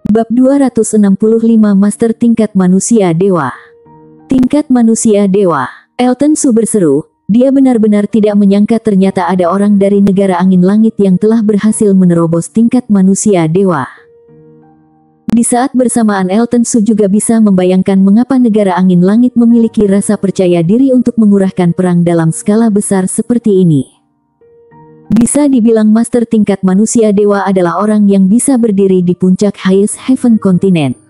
Bab 265 Master Tingkat Manusia Dewa. Tingkat Manusia Dewa. Elton Su berseru, dia benar-benar tidak menyangka ternyata ada orang dari negara angin langit yang telah berhasil menerobos tingkat manusia dewa. Di saat bersamaan Elton Su juga bisa membayangkan mengapa negara angin langit memiliki rasa percaya diri untuk mengurahkan perang dalam skala besar seperti ini. Bisa dibilang master tingkat manusia dewa adalah orang yang bisa berdiri di puncak Highest Heaven Continent.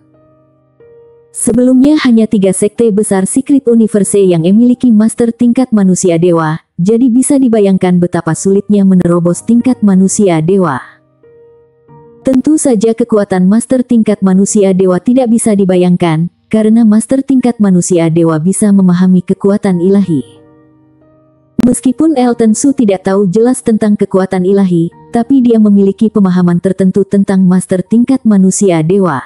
Sebelumnya hanya 3 sekte besar Secret Universe yang memiliki master tingkat manusia dewa, jadi bisa dibayangkan betapa sulitnya menerobos tingkat manusia dewa. Tentu saja kekuatan master tingkat manusia dewa tidak bisa dibayangkan, karena master tingkat manusia dewa bisa memahami kekuatan ilahi. Meskipun Elton Su tidak tahu jelas tentang kekuatan ilahi, tapi dia memiliki pemahaman tertentu tentang master tingkat manusia dewa.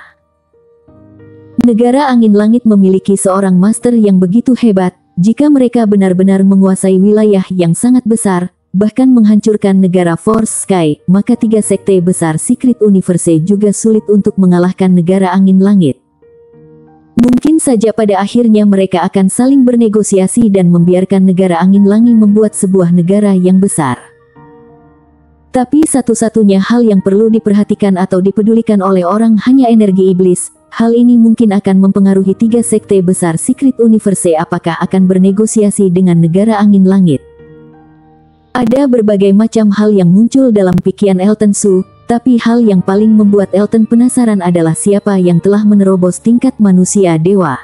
Negara angin langit memiliki seorang master yang begitu hebat, jika mereka benar-benar menguasai wilayah yang sangat besar, bahkan menghancurkan negara Force Sky, maka 3 sekte besar Secret Universe juga sulit untuk mengalahkan negara angin langit. Mungkin saja pada akhirnya mereka akan saling bernegosiasi dan membiarkan negara angin langit membuat sebuah negara yang besar. Tapi satu-satunya hal yang perlu diperhatikan atau dipedulikan oleh orang hanya energi iblis. Hal ini mungkin akan mempengaruhi 3 sekte besar Secret Universe apakah akan bernegosiasi dengan negara angin langit. Ada berbagai macam hal yang muncul dalam pikiran Elton Su, tapi hal yang paling membuat Elton penasaran adalah siapa yang telah menerobos tingkat manusia dewa.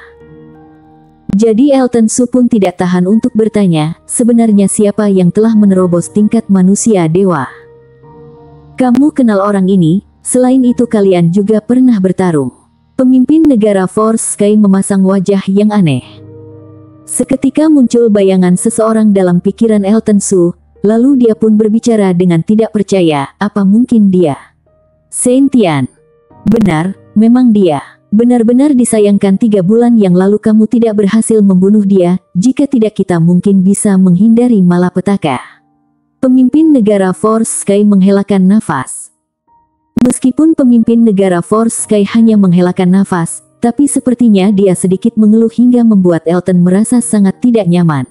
Jadi Elton Su pun tidak tahan untuk bertanya, sebenarnya siapa yang telah menerobos tingkat manusia dewa? Kamu kenal orang ini, selain itu kalian juga pernah bertarung. Pemimpin negara Force Sky memasang wajah yang aneh. Seketika muncul bayangan seseorang dalam pikiran Elton Su, lalu dia pun berbicara dengan tidak percaya, apa mungkin dia? Saint Tian. Benar, memang dia. Benar-benar disayangkan 3 bulan yang lalu kamu tidak berhasil membunuh dia, jika tidak kita mungkin bisa menghindari malapetaka. Pemimpin negara Force Sky menghelakan nafas. Meskipun pemimpin negara Force Sky hanya menghelakan nafas, tapi sepertinya dia sedikit mengeluh hingga membuat Elton merasa sangat tidak nyaman.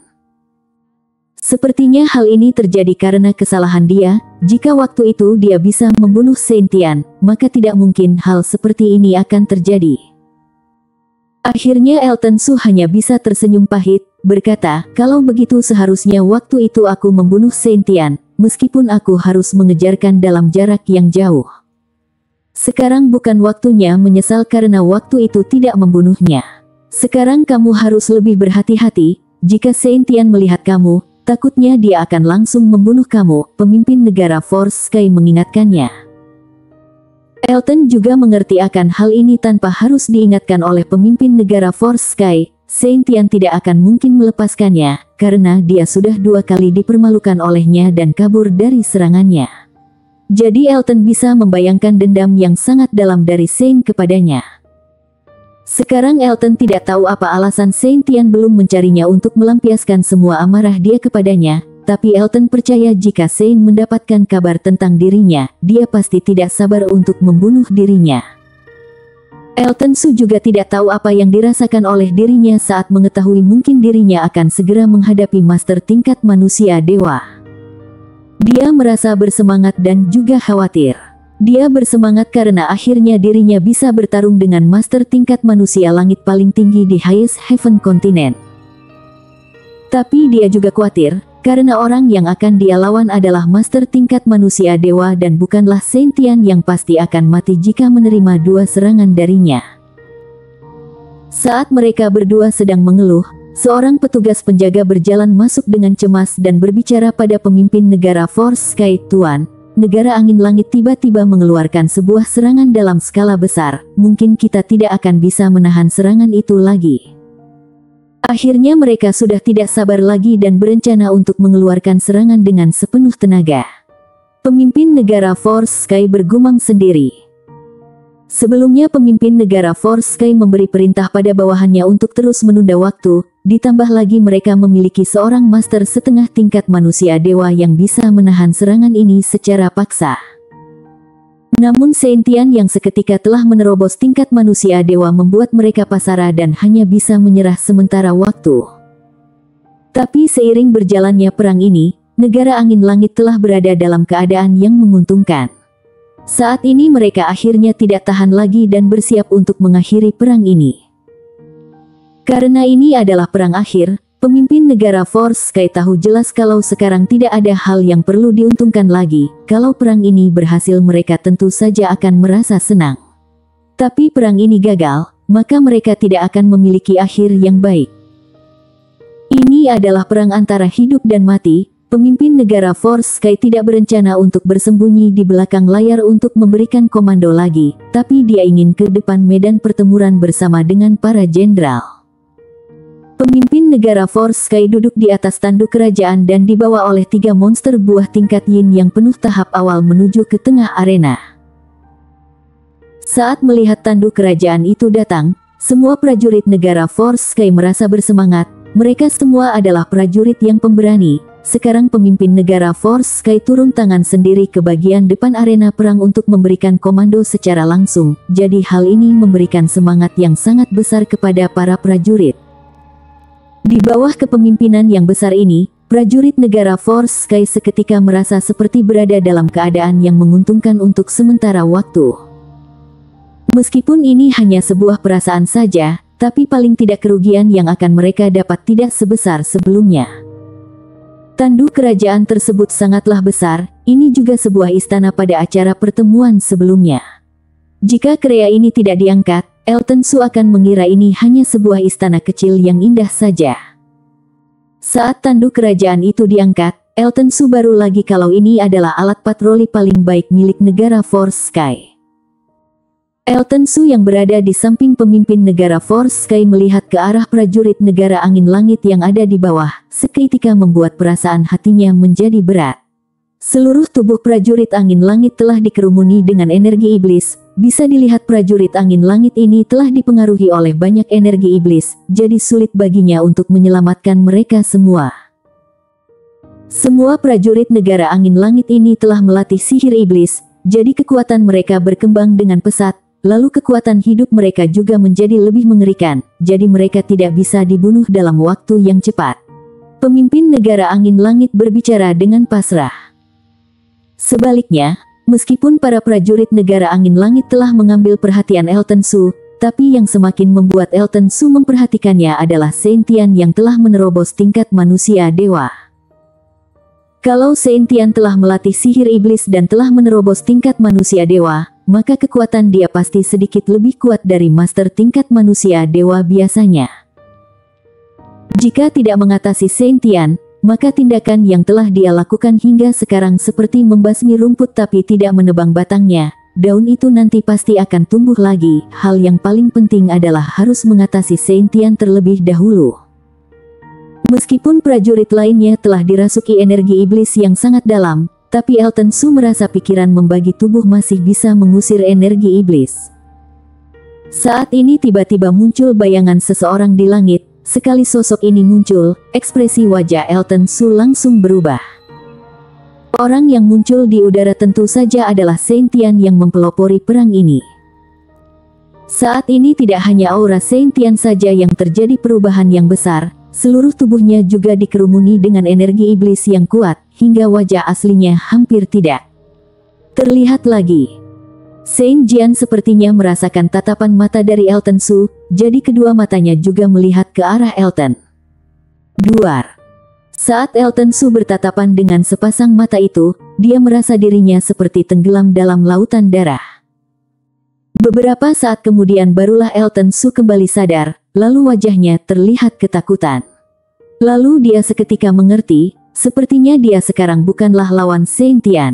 Sepertinya hal ini terjadi karena kesalahan dia, jika waktu itu dia bisa membunuh Saint Tian, maka tidak mungkin hal seperti ini akan terjadi. Akhirnya Elton Su hanya bisa tersenyum pahit, berkata, kalau begitu seharusnya waktu itu aku membunuh Saint Tian, meskipun aku harus mengejarkan dalam jarak yang jauh. Sekarang bukan waktunya menyesal karena waktu itu tidak membunuhnya. Sekarang kamu harus lebih berhati-hati, jika Saint Tian melihat kamu, takutnya dia akan langsung membunuh kamu, pemimpin negara Force Sky mengingatkannya. Elton juga mengerti akan hal ini tanpa harus diingatkan oleh pemimpin negara Force Sky, Saint Tian tidak akan mungkin melepaskannya, karena dia sudah 2 kali dipermalukan olehnya dan kabur dari serangannya. Jadi Elton bisa membayangkan dendam yang sangat dalam dari Saint kepadanya. Sekarang Elton tidak tahu apa alasan Saint Tian belum mencarinya untuk melampiaskan semua amarah dia kepadanya, tapi Elton percaya jika Saint mendapatkan kabar tentang dirinya, dia pasti tidak sabar untuk membunuh dirinya. Elton Su juga tidak tahu apa yang dirasakan oleh dirinya saat mengetahui mungkin dirinya akan segera menghadapi master tingkat manusia dewa. Dia merasa bersemangat dan juga khawatir. Dia bersemangat karena akhirnya dirinya bisa bertarung dengan master tingkat manusia langit paling tinggi di Highest Heaven Continent. Tapi dia juga khawatir, karena orang yang akan dia lawan adalah master tingkat manusia dewa dan bukanlah Saint Tian yang pasti akan mati jika menerima 2 serangan darinya. Saat mereka berdua sedang mengeluh, seorang petugas penjaga berjalan masuk dengan cemas dan berbicara pada pemimpin negara Force Sky, Tuan, negara angin langit tiba-tiba mengeluarkan sebuah serangan dalam skala besar, mungkin kita tidak akan bisa menahan serangan itu lagi. Akhirnya mereka sudah tidak sabar lagi dan berencana untuk mengeluarkan serangan dengan sepenuh tenaga. Pemimpin negara Force Sky bergumam sendiri. Sebelumnya pemimpin negara Force Sky memberi perintah pada bawahannya untuk terus menunda waktu, ditambah lagi mereka memiliki seorang master setengah tingkat manusia dewa yang bisa menahan serangan ini secara paksa. Namun Sentian yang seketika telah menerobos tingkat manusia dewa membuat mereka pasrah dan hanya bisa menyerah sementara waktu. Tapi seiring berjalannya perang ini, negara angin langit telah berada dalam keadaan yang menguntungkan. Saat ini mereka akhirnya tidak tahan lagi dan bersiap untuk mengakhiri perang ini. Karena ini adalah perang akhir, pemimpin negara Force Sky tahu jelas kalau sekarang tidak ada hal yang perlu diuntungkan lagi. Kalau perang ini berhasil mereka tentu saja akan merasa senang. Tapi perang ini gagal, maka mereka tidak akan memiliki akhir yang baik. Ini adalah perang antara hidup dan mati. Pemimpin negara Force Sky tidak berencana untuk bersembunyi di belakang layar untuk memberikan komando lagi, tapi dia ingin ke depan medan pertempuran bersama dengan para jenderal. Pemimpin negara Force Sky duduk di atas tanduk kerajaan dan dibawa oleh 3 monster buah tingkat Yin yang penuh tahap awal menuju ke tengah arena. Saat melihat tanduk kerajaan itu datang, semua prajurit negara Force Sky merasa bersemangat. Mereka semua adalah prajurit yang pemberani. Sekarang pemimpin negara Force Sky turun tangan sendiri ke bagian depan arena perang untuk memberikan komando secara langsung. Jadi hal ini memberikan semangat yang sangat besar kepada para prajurit. Di bawah kepemimpinan yang besar ini, prajurit negara Force Sky seketika merasa seperti berada dalam keadaan yang menguntungkan untuk sementara waktu. Meskipun ini hanya sebuah perasaan saja, tapi paling tidak kerugian yang akan mereka dapat tidak sebesar sebelumnya. Tanduk kerajaan tersebut sangatlah besar, ini juga sebuah istana pada acara pertemuan sebelumnya. Jika krea ini tidak diangkat, Elton Su akan mengira ini hanya sebuah istana kecil yang indah saja. Saat tanduk kerajaan itu diangkat, Elton Su baru lagi kalau ini adalah alat patroli paling baik milik negara Force Sky. Elton Su yang berada di samping pemimpin negara Force Sky melihat ke arah prajurit negara angin langit yang ada di bawah, seketika membuat perasaan hatinya menjadi berat. Seluruh tubuh prajurit angin langit telah dikerumuni dengan energi iblis. Bisa dilihat prajurit angin langit ini telah dipengaruhi oleh banyak energi iblis, jadi sulit baginya untuk menyelamatkan mereka semua. Semua prajurit negara angin langit ini telah melatih sihir iblis, jadi kekuatan mereka berkembang dengan pesat. Lalu kekuatan hidup mereka juga menjadi lebih mengerikan, jadi mereka tidak bisa dibunuh dalam waktu yang cepat. Pemimpin negara angin langit berbicara dengan pasrah. Sebaliknya, meskipun para prajurit negara angin langit telah mengambil perhatian Elton Su, tapi yang semakin membuat Elton Su memperhatikannya adalah Sentian yang telah menerobos tingkat manusia dewa. Kalau Sentian telah melatih sihir iblis dan telah menerobos tingkat manusia dewa, maka kekuatan dia pasti sedikit lebih kuat dari master tingkat manusia dewa biasanya. Jika tidak mengatasi Sentian, maka tindakan yang telah dia lakukan hingga sekarang seperti membasmi rumput tapi tidak menebang batangnya, daun itu nanti pasti akan tumbuh lagi. Hal yang paling penting adalah harus mengatasi Sentian terlebih dahulu. Meskipun prajurit lainnya telah dirasuki energi iblis yang sangat dalam, tapi Elton Su merasa pikiran membagi tubuh masih bisa mengusir energi iblis. Saat ini tiba-tiba muncul bayangan seseorang di langit. Sekali sosok ini muncul, ekspresi wajah Elton Su langsung berubah. Orang yang muncul di udara tentu saja adalah Sentian yang mempelopori perang ini. Saat ini tidak hanya aura Sentian saja yang terjadi perubahan yang besar, seluruh tubuhnya juga dikerumuni dengan energi iblis yang kuat, hingga wajah aslinya hampir tidak terlihat lagi. Saint Jian sepertinya merasakan tatapan mata dari Elton Su, jadi kedua matanya juga melihat ke arah Elton. Duar. Saat Elton Su bertatapan dengan sepasang mata itu, dia merasa dirinya seperti tenggelam dalam lautan darah. Beberapa saat kemudian barulah Elton Su kembali sadar, lalu wajahnya terlihat ketakutan. Lalu dia seketika mengerti, sepertinya dia sekarang bukanlah lawan Sentian.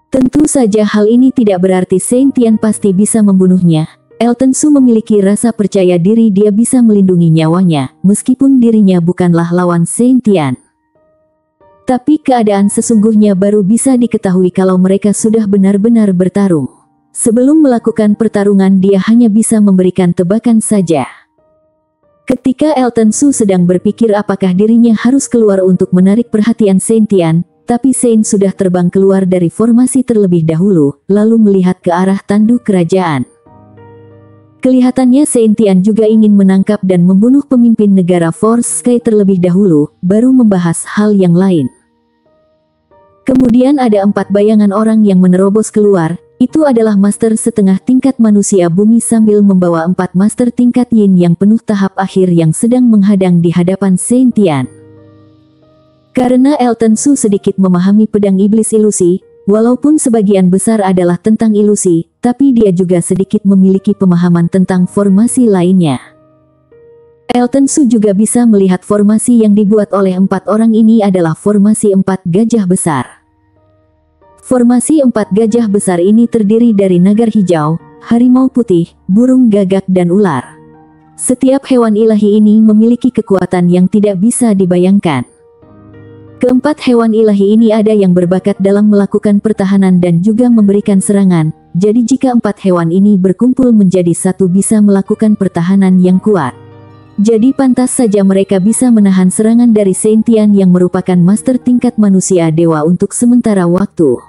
Tentu saja hal ini tidak berarti Sentian pasti bisa membunuhnya. Elton Su memiliki rasa percaya diri dia bisa melindungi nyawanya, meskipun dirinya bukanlah lawan Sentian. Tapi keadaan sesungguhnya baru bisa diketahui kalau mereka sudah benar-benar bertarung. Sebelum melakukan pertarungan dia hanya bisa memberikan tebakan saja. Ketika Elton Su sedang berpikir apakah dirinya harus keluar untuk menarik perhatian Sentian, tapi Sein sudah terbang keluar dari formasi terlebih dahulu, lalu melihat ke arah tanduk kerajaan. Kelihatannya Seintian juga ingin menangkap dan membunuh pemimpin negara Force Sky terlebih dahulu, baru membahas hal yang lain. Kemudian ada 4 bayangan orang yang menerobos keluar. Itu adalah master setengah tingkat manusia bumi sambil membawa 4 master tingkat yin yang penuh tahap akhir yang sedang menghadang di hadapan Seintian. Karena Elton Su sedikit memahami pedang iblis ilusi, walaupun sebagian besar adalah tentang ilusi, tapi dia juga sedikit memiliki pemahaman tentang formasi lainnya. Elton Su juga bisa melihat formasi yang dibuat oleh 4 orang ini adalah formasi 4 gajah besar. Formasi 4 gajah besar ini terdiri dari nagar hijau, harimau putih, burung gagak dan ular. Setiap hewan ilahi ini memiliki kekuatan yang tidak bisa dibayangkan. Keempat hewan ilahi ini ada yang berbakat dalam melakukan pertahanan dan juga memberikan serangan, jadi jika 4 hewan ini berkumpul menjadi satu bisa melakukan pertahanan yang kuat. Jadi pantas saja mereka bisa menahan serangan dari Seintian yang merupakan master tingkat manusia dewa untuk sementara waktu.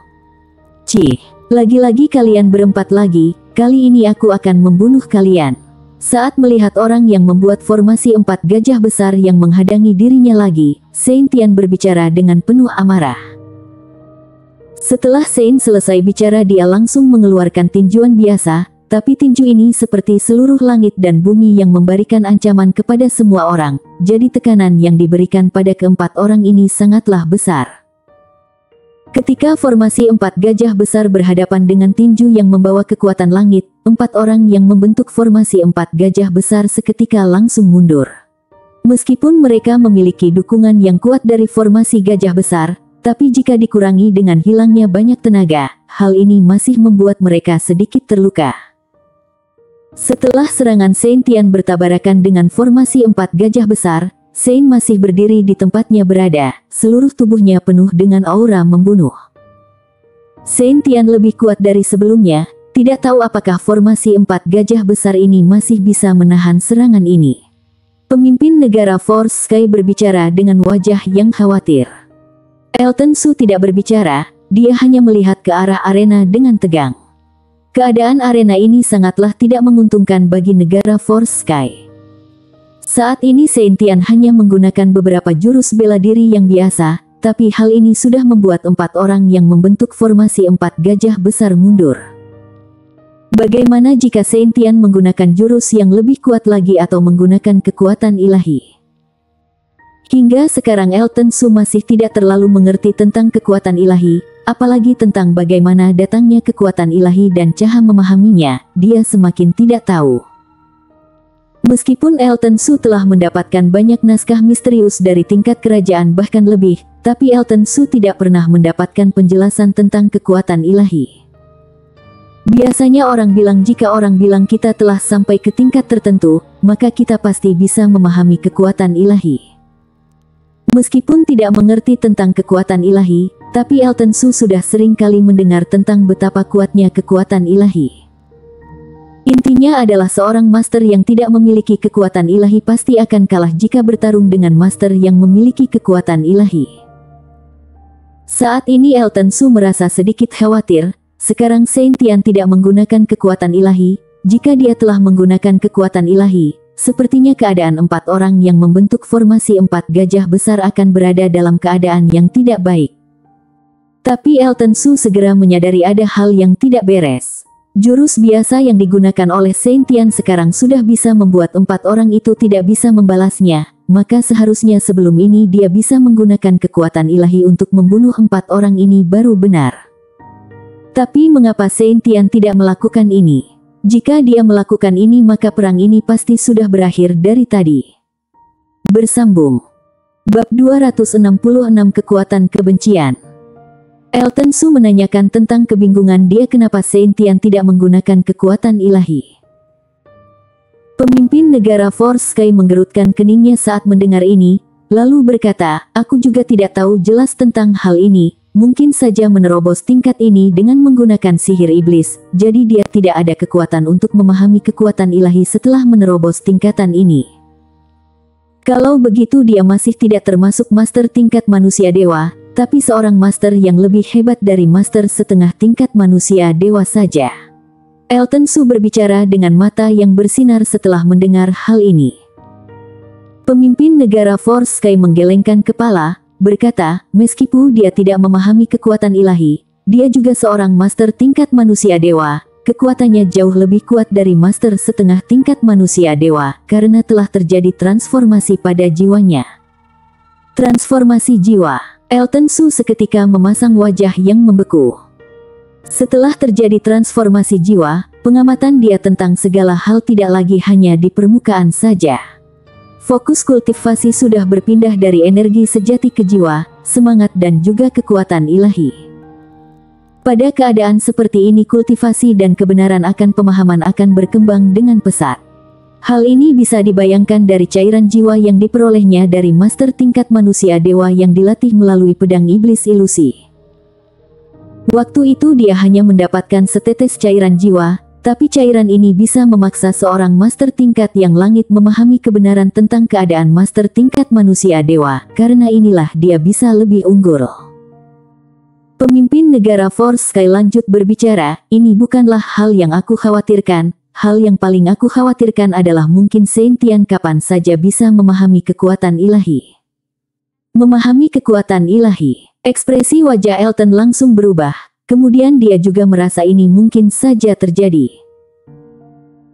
Cih, lagi-lagi kalian berempat lagi, kali ini aku akan membunuh kalian. Saat melihat orang yang membuat formasi 4 gajah besar yang menghadangi dirinya lagi, Seintian berbicara dengan penuh amarah. Setelah Sein selesai bicara dia langsung mengeluarkan tinjuan biasa, tapi tinju ini seperti seluruh langit dan bumi yang memberikan ancaman kepada semua orang, jadi tekanan yang diberikan pada keempat orang ini sangatlah besar. Ketika formasi 4 gajah besar berhadapan dengan tinju yang membawa kekuatan langit, 4 orang yang membentuk formasi 4 gajah besar seketika langsung mundur. Meskipun mereka memiliki dukungan yang kuat dari formasi gajah besar, tapi jika dikurangi dengan hilangnya banyak tenaga, hal ini masih membuat mereka sedikit terluka. Setelah serangan Seintian bertabarakan dengan formasi 4 gajah besar, Sein masih berdiri di tempatnya berada, seluruh tubuhnya penuh dengan aura membunuh. Seintian lebih kuat dari sebelumnya, tidak tahu apakah formasi 4 gajah besar ini masih bisa menahan serangan ini. Pemimpin negara Force Sky berbicara dengan wajah yang khawatir. Elton Su tidak berbicara, dia hanya melihat ke arah arena dengan tegang. Keadaan arena ini sangatlah tidak menguntungkan bagi negara Force Sky. Saat ini Seintian hanya menggunakan beberapa jurus bela diri yang biasa, tapi hal ini sudah membuat 4 orang yang membentuk formasi 4 gajah besar mundur. Bagaimana jika Seintian menggunakan jurus yang lebih kuat lagi atau menggunakan kekuatan ilahi? Hingga sekarang Elton Su masih tidak terlalu mengerti tentang kekuatan ilahi, apalagi tentang bagaimana datangnya kekuatan ilahi dan cara memahaminya, dia semakin tidak tahu. Meskipun Elton Su telah mendapatkan banyak naskah misterius dari tingkat kerajaan bahkan lebih, tapi Elton Su tidak pernah mendapatkan penjelasan tentang kekuatan ilahi. Biasanya orang bilang jika orang bilang kita telah sampai ke tingkat tertentu, maka kita pasti bisa memahami kekuatan ilahi. Meskipun tidak mengerti tentang kekuatan ilahi, tapi Elton Su sudah sering kali mendengar tentang betapa kuatnya kekuatan ilahi. Intinya adalah seorang master yang tidak memiliki kekuatan ilahi pasti akan kalah jika bertarung dengan master yang memiliki kekuatan ilahi. Saat ini Elton Su merasa sedikit khawatir, sekarang Seintian tidak menggunakan kekuatan ilahi, jika dia telah menggunakan kekuatan ilahi, sepertinya keadaan 4 orang yang membentuk formasi 4 gajah besar akan berada dalam keadaan yang tidak baik. Tapi Elton Su segera menyadari ada hal yang tidak beres. Jurus biasa yang digunakan oleh Seintian sekarang sudah bisa membuat 4 orang itu tidak bisa membalasnya, maka seharusnya sebelum ini dia bisa menggunakan kekuatan ilahi untuk membunuh 4 orang ini baru benar. Tapi mengapa Seintian tidak melakukan ini? Jika dia melakukan ini maka perang ini pasti sudah berakhir dari tadi. Bersambung. Bab 266 Kekuatan Kebencian. Elton Su menanyakan tentang kebingungan dia kenapa Seintian tidak menggunakan kekuatan ilahi. Pemimpin negara Force Sky menggerutkan keningnya saat mendengar ini, lalu berkata, aku juga tidak tahu jelas tentang hal ini, mungkin saja menerobos tingkat ini dengan menggunakan sihir iblis, jadi dia tidak ada kekuatan untuk memahami kekuatan ilahi setelah menerobos tingkatan ini. Kalau begitu dia masih tidak termasuk master tingkat manusia dewa, tapi seorang master yang lebih hebat dari master setengah tingkat manusia dewa saja. Elton Su berbicara dengan mata yang bersinar setelah mendengar hal ini. Pemimpin negara Force Sky menggelengkan kepala, berkata, meskipun dia tidak memahami kekuatan ilahi, dia juga seorang master tingkat manusia dewa. Kekuatannya jauh lebih kuat dari master setengah tingkat manusia dewa, karena telah terjadi transformasi pada jiwanya. Transformasi jiwa. Elton Su seketika memasang wajah yang membeku. Setelah terjadi transformasi jiwa, pengamatan dia tentang segala hal tidak lagi hanya di permukaan saja. Fokus kultivasi sudah berpindah dari energi sejati ke jiwa, semangat dan juga kekuatan ilahi. Pada keadaan seperti ini kultivasi dan kebenaran akan pemahaman akan berkembang dengan pesat. Hal ini bisa dibayangkan dari cairan jiwa yang diperolehnya dari master tingkat manusia dewa yang dilatih melalui pedang iblis ilusi. Waktu itu dia hanya mendapatkan setetes cairan jiwa, tapi cairan ini bisa memaksa seorang master tingkat yang langit memahami kebenaran tentang keadaan master tingkat manusia dewa, karena inilah dia bisa lebih unggul. Pemimpin negara Force Sky lanjut berbicara, ini bukanlah hal yang aku khawatirkan. Hal yang paling aku khawatirkan adalah mungkin Saint Tian kapan saja bisa memahami kekuatan ilahi. Memahami kekuatan ilahi. Ekspresi wajah Elton langsung berubah, kemudian dia juga merasa ini mungkin saja terjadi.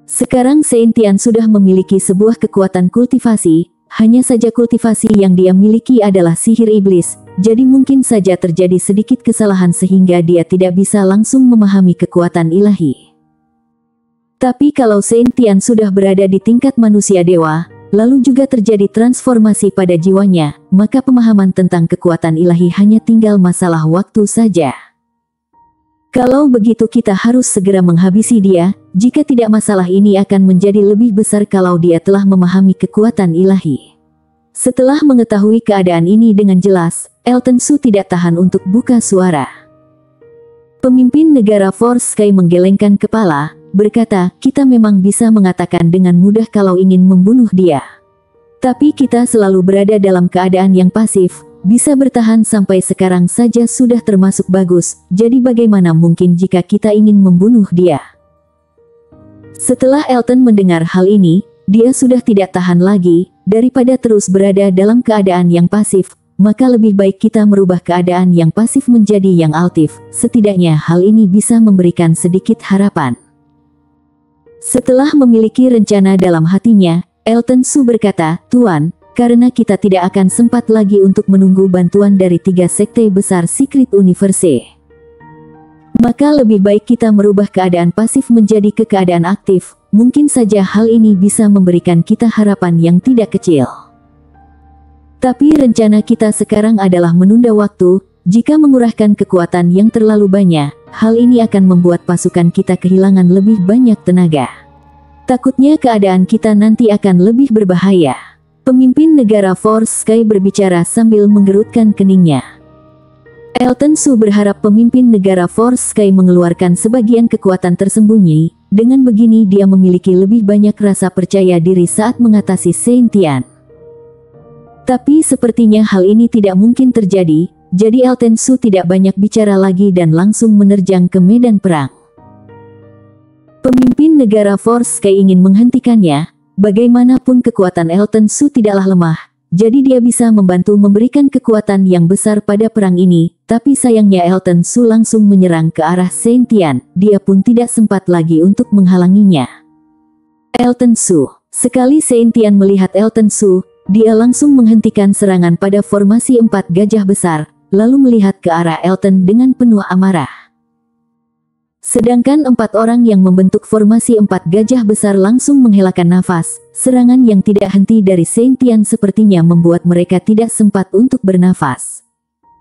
Sekarang Saint Tian sudah memiliki sebuah kekuatan kultivasi, hanya saja kultivasi yang dia miliki adalah sihir iblis, jadi mungkin saja terjadi sedikit kesalahan sehingga dia tidak bisa langsung memahami kekuatan ilahi. Tapi kalau Saint Tian sudah berada di tingkat manusia dewa, lalu juga terjadi transformasi pada jiwanya, maka pemahaman tentang kekuatan ilahi hanya tinggal masalah waktu saja. Kalau begitu kita harus segera menghabisi dia, jika tidak masalah ini akan menjadi lebih besar kalau dia telah memahami kekuatan ilahi. Setelah mengetahui keadaan ini dengan jelas, Elton Su tidak tahan untuk buka suara. Pemimpin negara Force Sky menggelengkan kepala, berkata, kita memang bisa mengatakan dengan mudah kalau ingin membunuh dia. Tapi kita selalu berada dalam keadaan yang pasif, bisa bertahan sampai sekarang saja sudah termasuk bagus, jadi bagaimana mungkin jika kita ingin membunuh dia? Setelah Elton mendengar hal ini, dia sudah tidak tahan lagi, daripada terus berada dalam keadaan yang pasif, maka lebih baik kita merubah keadaan yang pasif menjadi yang aktif, setidaknya hal ini bisa memberikan sedikit harapan. Setelah memiliki rencana dalam hatinya, Elton Su berkata, Tuan, karena kita tidak akan sempat lagi untuk menunggu bantuan dari 3 sekte besar Secret Universe. Maka lebih baik kita merubah keadaan pasif menjadi ke keadaan aktif, mungkin saja hal ini bisa memberikan kita harapan yang tidak kecil. Tapi rencana kita sekarang adalah menunda waktu, jika mengurahkan kekuatan yang terlalu banyak, hal ini akan membuat pasukan kita kehilangan lebih banyak tenaga. Takutnya keadaan kita nanti akan lebih berbahaya. Pemimpin negara Force Sky berbicara sambil menggerutkan keningnya. Elton Su berharap pemimpin negara Force Sky mengeluarkan sebagian kekuatan tersembunyi, dengan begini dia memiliki lebih banyak rasa percaya diri saat mengatasi Saint Tian. Tapi sepertinya hal ini tidak mungkin terjadi, jadi Elton Su tidak banyak bicara lagi dan langsung menerjang ke medan perang. Pemimpin negara Force Sky ingin menghentikannya, bagaimanapun kekuatan Elton Su tidaklah lemah, jadi dia bisa membantu memberikan kekuatan yang besar pada perang ini, tapi sayangnya Elton Su langsung menyerang ke arah Saint Tian, dia pun tidak sempat lagi untuk menghalanginya. Elton Su. Sekali Saint Tian melihat Elton Su, dia langsung menghentikan serangan pada formasi 4 gajah besar, lalu melihat ke arah Elton dengan penuh amarah. Sedangkan 4 orang yang membentuk formasi 4 gajah besar langsung menghelakan nafas, serangan yang tidak henti dari Saint Tian sepertinya membuat mereka tidak sempat untuk bernafas.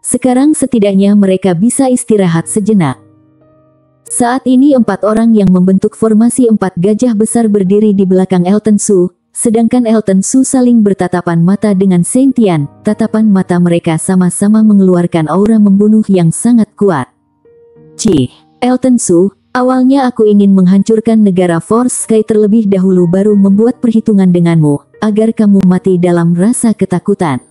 Sekarang setidaknya mereka bisa istirahat sejenak. Saat ini 4 orang yang membentuk formasi 4 gajah besar berdiri di belakang Elton Su, sedangkan Elton Su saling bertatapan mata dengan Saint Tian, tatapan mata mereka sama-sama mengeluarkan aura membunuh yang sangat kuat. Elton Su, awalnya aku ingin menghancurkan negara Force Sky terlebih dahulu baru membuat perhitungan denganmu, agar kamu mati dalam rasa ketakutan.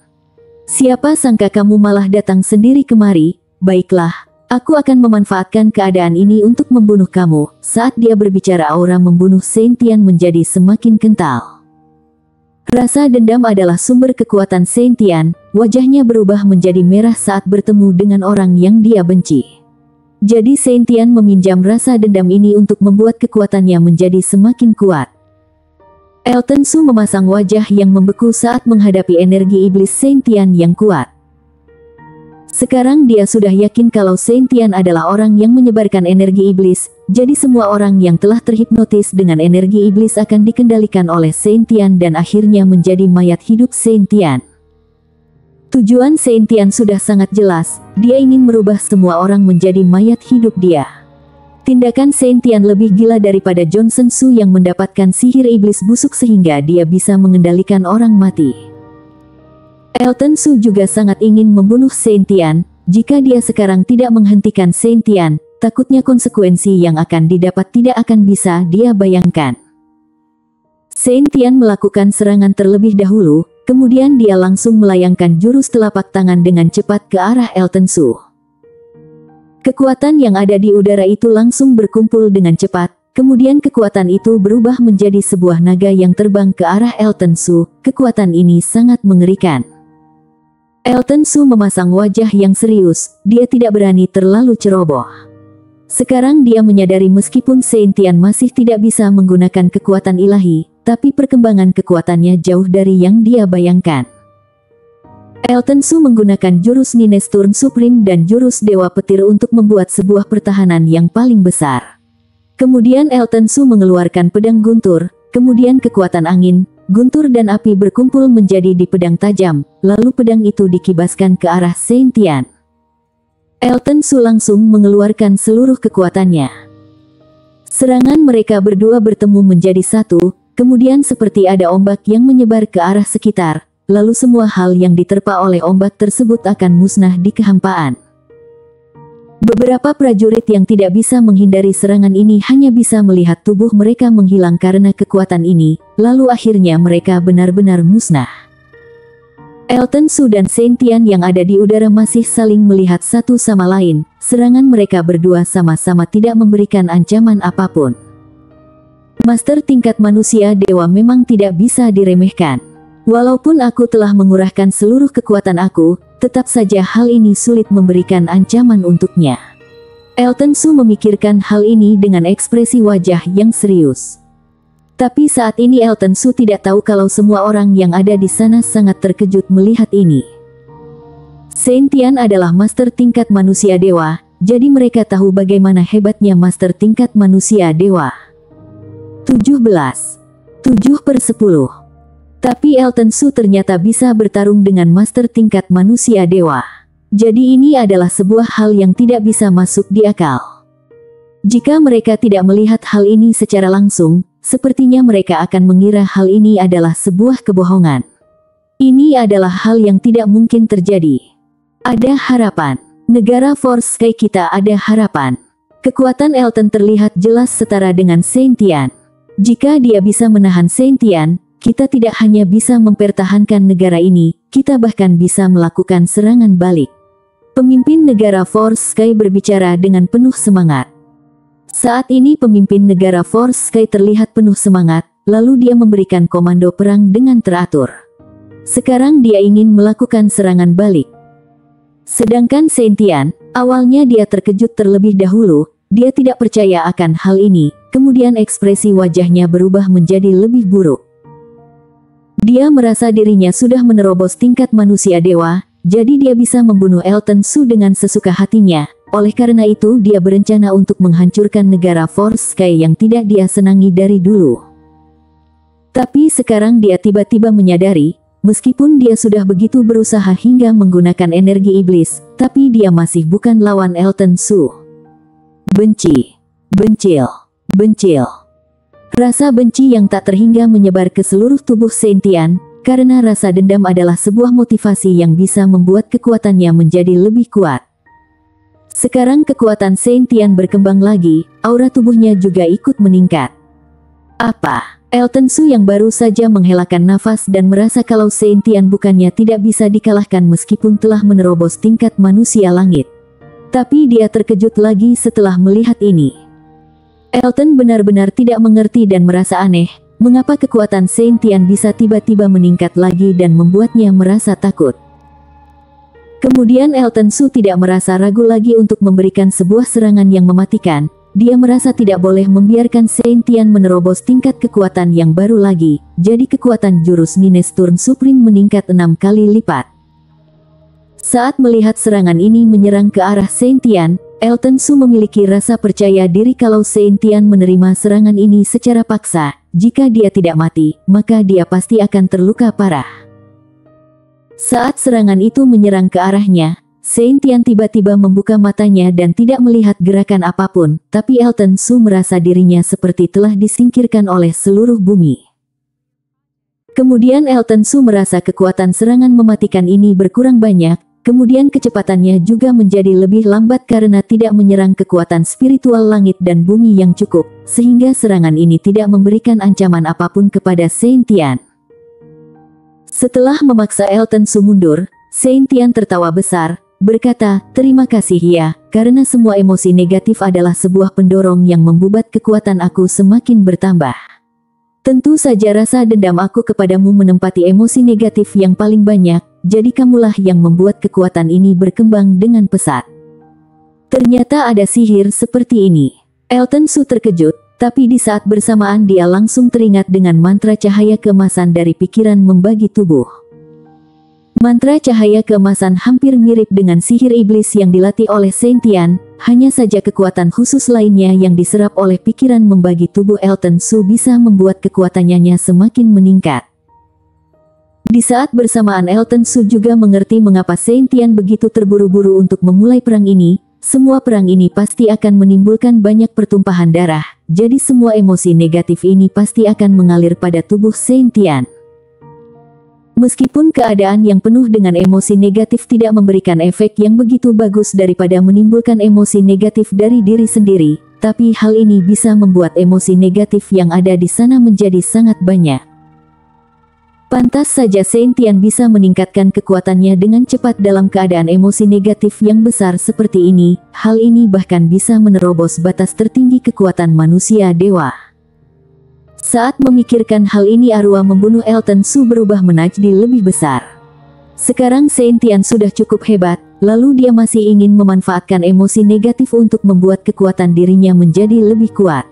Siapa sangka kamu malah datang sendiri kemari. Baiklah, aku akan memanfaatkan keadaan ini untuk membunuh kamu." Saat dia berbicara, aura membunuh Saint Tian menjadi semakin kental. Rasa dendam adalah sumber kekuatan Saint Tian. Wajahnya berubah menjadi merah saat bertemu dengan orang yang dia benci. Jadi Saint Tian meminjam rasa dendam ini untuk membuat kekuatannya menjadi semakin kuat. Elton Su memasang wajah yang membeku saat menghadapi energi iblis Saint Tian yang kuat. Sekarang dia sudah yakin kalau Saint Tian adalah orang yang menyebarkan energi iblis, jadi semua orang yang telah terhipnotis dengan energi iblis akan dikendalikan oleh Saint Tian dan akhirnya menjadi mayat hidup Saint Tian. Tujuan Saint Tian sudah sangat jelas, dia ingin merubah semua orang menjadi mayat hidup dia. Tindakan Saint Tian lebih gila daripada Johnson Su yang mendapatkan sihir iblis busuk sehingga dia bisa mengendalikan orang mati. Elton Su juga sangat ingin membunuh Saint Tian. Jika dia sekarang tidak menghentikan Saint Tian, takutnya konsekuensi yang akan didapat tidak akan bisa dia bayangkan. Saint Tian melakukan serangan terlebih dahulu, kemudian dia langsung melayangkan jurus telapak tangan dengan cepat ke arah Elton Su. Kekuatan yang ada di udara itu langsung berkumpul dengan cepat, kemudian kekuatan itu berubah menjadi sebuah naga yang terbang ke arah Elton Su. Kekuatan ini sangat mengerikan. Elton Su memasang wajah yang serius, dia tidak berani terlalu ceroboh. Sekarang dia menyadari meskipun Saint Tian masih tidak bisa menggunakan kekuatan ilahi, tapi perkembangan kekuatannya jauh dari yang dia bayangkan. Elton Su menggunakan jurus Nines Turn Supreme dan jurus Dewa Petir untuk membuat sebuah pertahanan yang paling besar. Kemudian Elton Su mengeluarkan pedang guntur, kemudian kekuatan angin, guntur dan api berkumpul menjadi di pedang tajam, lalu pedang itu dikibaskan ke arah Saint Tian. Elton Su langsung mengeluarkan seluruh kekuatannya. Serangan mereka berdua bertemu menjadi satu, kemudian seperti ada ombak yang menyebar ke arah sekitar, lalu semua hal yang diterpa oleh ombak tersebut akan musnah di kehampaan. Beberapa prajurit yang tidak bisa menghindari serangan ini hanya bisa melihat tubuh mereka menghilang karena kekuatan ini, lalu akhirnya mereka benar-benar musnah. Elton Su dan Saint Tian yang ada di udara masih saling melihat satu sama lain, serangan mereka berdua sama-sama tidak memberikan ancaman apapun. Master tingkat manusia dewa memang tidak bisa diremehkan. Walaupun aku telah mengurahkan seluruh kekuatan aku, tetap saja hal ini sulit memberikan ancaman untuknya. Elton Su memikirkan hal ini dengan ekspresi wajah yang serius. Tapi saat ini Elton Su tidak tahu kalau semua orang yang ada di sana sangat terkejut melihat ini. Saint Tian adalah master tingkat manusia dewa, jadi mereka tahu bagaimana hebatnya master tingkat manusia dewa. 17. 7/10. Tapi Elton Su ternyata bisa bertarung dengan master tingkat manusia dewa. Jadi ini adalah sebuah hal yang tidak bisa masuk di akal. Jika mereka tidak melihat hal ini secara langsung, sepertinya mereka akan mengira hal ini adalah sebuah kebohongan. Ini adalah hal yang tidak mungkin terjadi. Ada harapan. Negara Force Sky kita ada harapan. Kekuatan Elton terlihat jelas setara dengan Saint Tian. Jika dia bisa menahan Saint Tian, kita tidak hanya bisa mempertahankan negara ini, kita bahkan bisa melakukan serangan balik. Pemimpin negara Force Sky berbicara dengan penuh semangat. Saat ini pemimpin negara Force Sky terlihat penuh semangat, lalu dia memberikan komando perang dengan teratur. Sekarang dia ingin melakukan serangan balik. Sedangkan Saint Tian, awalnya dia terkejut terlebih dahulu, dia tidak percaya akan hal ini, kemudian ekspresi wajahnya berubah menjadi lebih buruk. Dia merasa dirinya sudah menerobos tingkat manusia dewa, jadi dia bisa membunuh Elton Su dengan sesuka hatinya. Oleh karena itu dia berencana untuk menghancurkan negara Force Sky yang tidak dia senangi dari dulu. Tapi sekarang dia tiba-tiba menyadari, meskipun dia sudah begitu berusaha hingga menggunakan energi iblis, tapi dia masih bukan lawan Elton Su. Benci, bencil, bencil. Rasa benci yang tak terhingga menyebar ke seluruh tubuh Saint Tian, karena rasa dendam adalah sebuah motivasi yang bisa membuat kekuatannya menjadi lebih kuat. Sekarang kekuatan Saint Tian berkembang lagi, aura tubuhnya juga ikut meningkat. Apa? Elton Su yang baru saja menghelakan nafas dan merasa kalau Saint Tian bukannya tidak bisa dikalahkan meskipun telah menerobos tingkat manusia langit. Tapi dia terkejut lagi setelah melihat ini. Elton benar-benar tidak mengerti dan merasa aneh, mengapa kekuatan Saint Tian bisa tiba-tiba meningkat lagi dan membuatnya merasa takut. Kemudian Elton Su tidak merasa ragu lagi untuk memberikan sebuah serangan yang mematikan. Dia merasa tidak boleh membiarkan Saint Tian menerobos tingkat kekuatan yang baru lagi. Jadi kekuatan jurus Nines Turn Supreme meningkat 6 kali lipat. Saat melihat serangan ini menyerang ke arah Saint Tian, Elton Su memiliki rasa percaya diri kalau Saint Tian menerima serangan ini secara paksa. Jika dia tidak mati, maka dia pasti akan terluka parah. Saat serangan itu menyerang ke arahnya, Saint Tian tiba-tiba membuka matanya dan tidak melihat gerakan apapun, tapi Elton Su merasa dirinya seperti telah disingkirkan oleh seluruh bumi. Kemudian Elton Su merasa kekuatan serangan mematikan ini berkurang banyak, kemudian kecepatannya juga menjadi lebih lambat karena tidak menyerang kekuatan spiritual langit dan bumi yang cukup, sehingga serangan ini tidak memberikan ancaman apapun kepada Saint Tian. Setelah memaksa Elton Su mundur, Saint Tian tertawa besar, berkata, "Terima kasih ya, karena semua emosi negatif adalah sebuah pendorong yang membuat kekuatan aku semakin bertambah. Tentu saja rasa dendam aku kepadamu menempati emosi negatif yang paling banyak, jadi kamulah yang membuat kekuatan ini berkembang dengan pesat." Ternyata ada sihir seperti ini. Elton Su terkejut. Tapi di saat bersamaan dia langsung teringat dengan mantra cahaya keemasan dari pikiran membagi tubuh. Mantra cahaya keemasan hampir mirip dengan sihir iblis yang dilatih oleh Saint Tian, hanya saja kekuatan khusus lainnya yang diserap oleh pikiran membagi tubuh Elton Su bisa membuat kekuatannya semakin meningkat. Di saat bersamaan Elton Su juga mengerti mengapa Saint Tian begitu terburu-buru untuk memulai perang ini. Semua perang ini pasti akan menimbulkan banyak pertumpahan darah, jadi semua emosi negatif ini pasti akan mengalir pada tubuh Saint Tian. Meskipun keadaan yang penuh dengan emosi negatif tidak memberikan efek yang begitu bagus daripada menimbulkan emosi negatif dari diri sendiri, tapi hal ini bisa membuat emosi negatif yang ada di sana menjadi sangat banyak. Pantas saja Saint Tian bisa meningkatkan kekuatannya dengan cepat dalam keadaan emosi negatif yang besar seperti ini. Hal ini bahkan bisa menerobos batas tertinggi kekuatan manusia dewa. Saat memikirkan hal ini arwah membunuh Elton Su berubah menjadi lebih besar. Sekarang Saint Tian sudah cukup hebat, lalu dia masih ingin memanfaatkan emosi negatif untuk membuat kekuatan dirinya menjadi lebih kuat.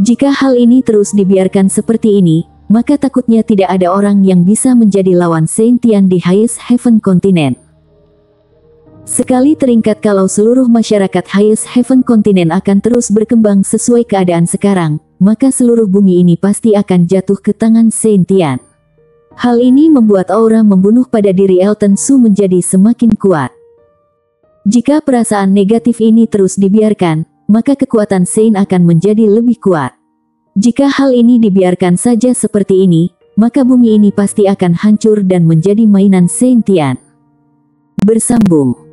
Jika hal ini terus dibiarkan seperti ini, maka takutnya tidak ada orang yang bisa menjadi lawan Saint Tian di Highest Heaven Continent. Sekali teringkat kalau seluruh masyarakat Highest Heaven Continent akan terus berkembang sesuai keadaan sekarang, maka seluruh bumi ini pasti akan jatuh ke tangan Saint Tian. Hal ini membuat aura membunuh pada diri Elton Su menjadi semakin kuat. Jika perasaan negatif ini terus dibiarkan, maka kekuatan Saint akan menjadi lebih kuat. Jika hal ini dibiarkan saja seperti ini, maka bumi ini pasti akan hancur dan menjadi mainan Saint Tian. Bersambung.